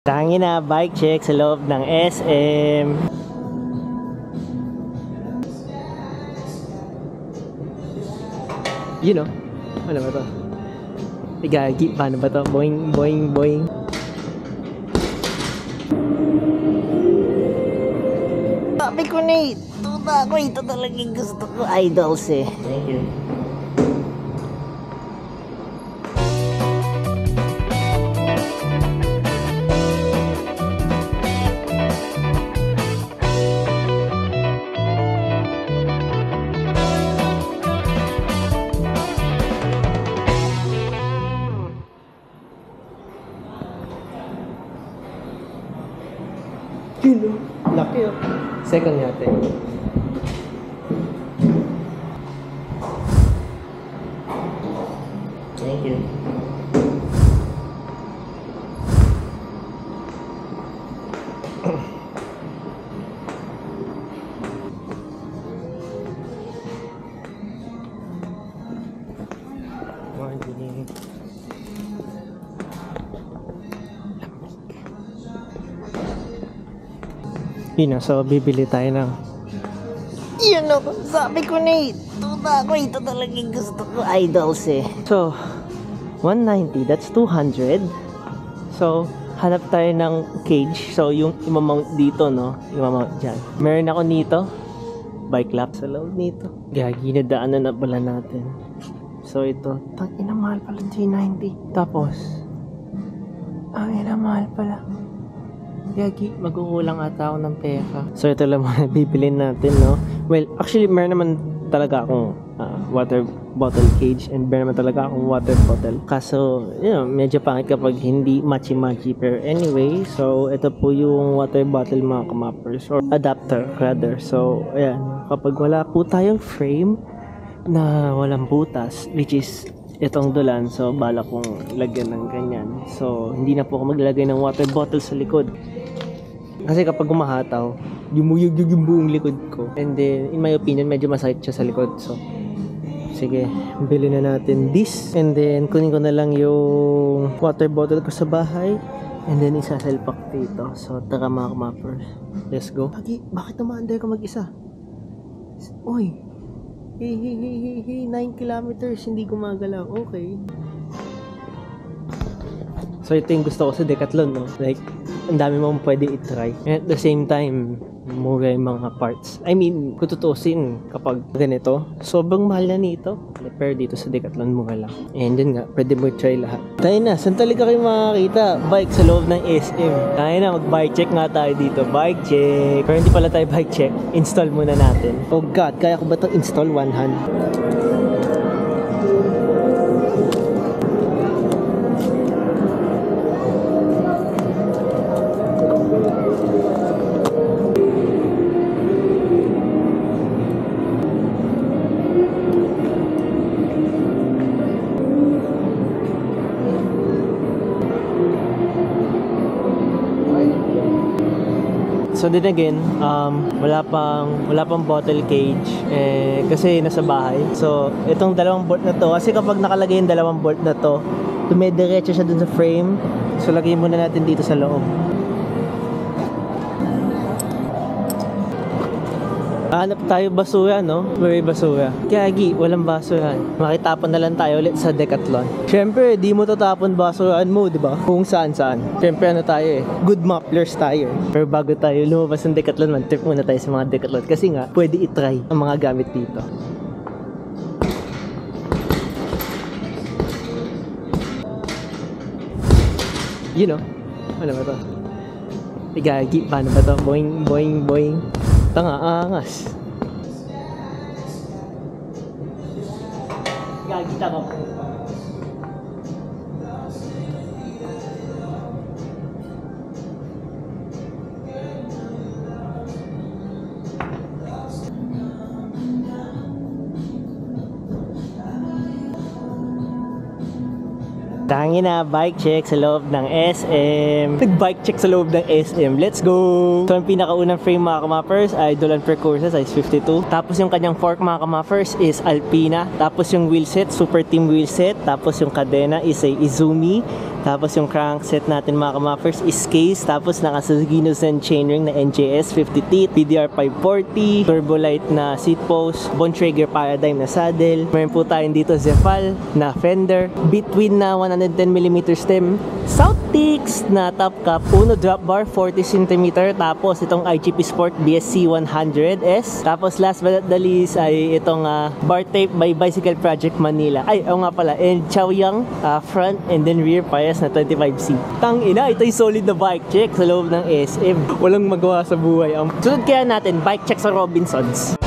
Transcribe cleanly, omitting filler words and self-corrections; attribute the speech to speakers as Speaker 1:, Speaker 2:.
Speaker 1: Tangin na, bike check sa loob ng SM. You know, ano ba to? Igagi, paano ba to? Boing, boing, boing. Sabi ko na ito talagang gusto ko, idols eh. Thank you. Yun o, laki o. Second yate. Thank you. Morning. Yun na, so bibili tayo ng yun o, sabi ko na ito talagang gusto ko, idols eh. So 190, that's 200. So hanap tayo ng cage. So yung imamount dito, no, imamount dyan. Meron ako nito, bike lap sa loob nito. Gagi, nadaanan na pala natin. So ito, tangina, mahal pala 390. Tapos mahal pala. Gagi, magkukulang ata ako ng pera. So ito lang muna bibilin natin, no? Well, actually meron naman talaga akong water bottle cage and meron naman talaga akong water bottle. Kaso, you know, medyo pangit kapag hindi matchy-matchy. Pero anyway, so ito po yung water bottle, mga kamappers, or adapter rather. So ayan, kapag wala po tayong frame na walang butas, which is itong dulan, so bala kong lagyan ng ganyan. So hindi na po ako maglagay ng water bottle sa likod. Kasi kapag umahataw, yumuyog yung buong likod ko. And then, in my opinion, medyo masakit siya sa likod. So, sige, bili na natin this. And then, kunin ko na lang yung water bottle ko sa bahay. And then, isasalpak dito. So, tara mga kamappers. Let's go. Lagi, bakit tumaanday ko mag-isa? Uy! Hey, 9 kilometers, hindi gumagalaw. Okay. So, ito yung gusto ko sa Decathlon, no? Like, ang dami mong pwede i-try. And at the same time, mura yung mga parts. I mean, kung tutusin, kapag ganito, sobrang mahal na nito. Pero dito sa Decathlon, mura lang. And then nga, pwede mo i-try lahat. Tayo na, saan talaga kayo makakita? Bike sa loob ng SM. Tayo na, mag-bike check nga tayo dito. Bike check. Pero hindi pala tayo bike check. Install muna natin. Oh God, kaya ko ba ito install one hand? So then again, wala pang bottle cage kasi nasa bahay. So itong dalawang bolt na to, kasi kapag nakalagay yung dalawang bolt na to, dumidiretso siya dun sa frame. So lagay muna natin dito sa loob. Hanap tayo basura, no? May basura. Gagi, walang basura. Makitapon na lang tayo ulit sa Decathlon. Siyempre, di mo tatapon basuraan mo, di ba? Kung saan-saan. Siyempre, ano tayo eh? Good mapplers tayo eh. Pero bago tayo lumabas ng Decathlon, man-trip muna tayo sa mga Decathlon. Kasi nga, pwede itry ang mga gamit dito. You know, ano ba to? Gagi, paano ba to? Boing, boing, boing. Tanga, angas. Gagi, tanga. Tangin na, bike check sa loob ng SM. Nag-bike check sa loob ng SM. Let's go! So, ang pinakaunang frame, mga kamappers, ay Dolan Precursor size 52. Tapos yung kanyang fork, mga kamappers, is Alpina. Tapos yung wheelset, Super Team wheelset. Tapos yung kadena is a Izumi Tapos yung crankset natin mga kamappers is case. Tapos naka Sugino Zen chainring na NJS 50 teeth, PDR 540, Turbolite na seat post, Bontrager Paradigm na saddle. Meron po tayong dito Zefal na fender, between na 110mm stem, Southtix na top cap, Uno drop bar 40cm, tapos itong IGP Sport BSC 100S. Tapos last but not the least ay itong bar tape by Bicycle Project Manila. Ay, nga pala, and Chaoyang front and then rear bias na 25C. Tang ina, ito yung solid na bike check sa loob ng SM. Walang magawa sa buhay. Sunod kaya natin, bike check sa Robinsons.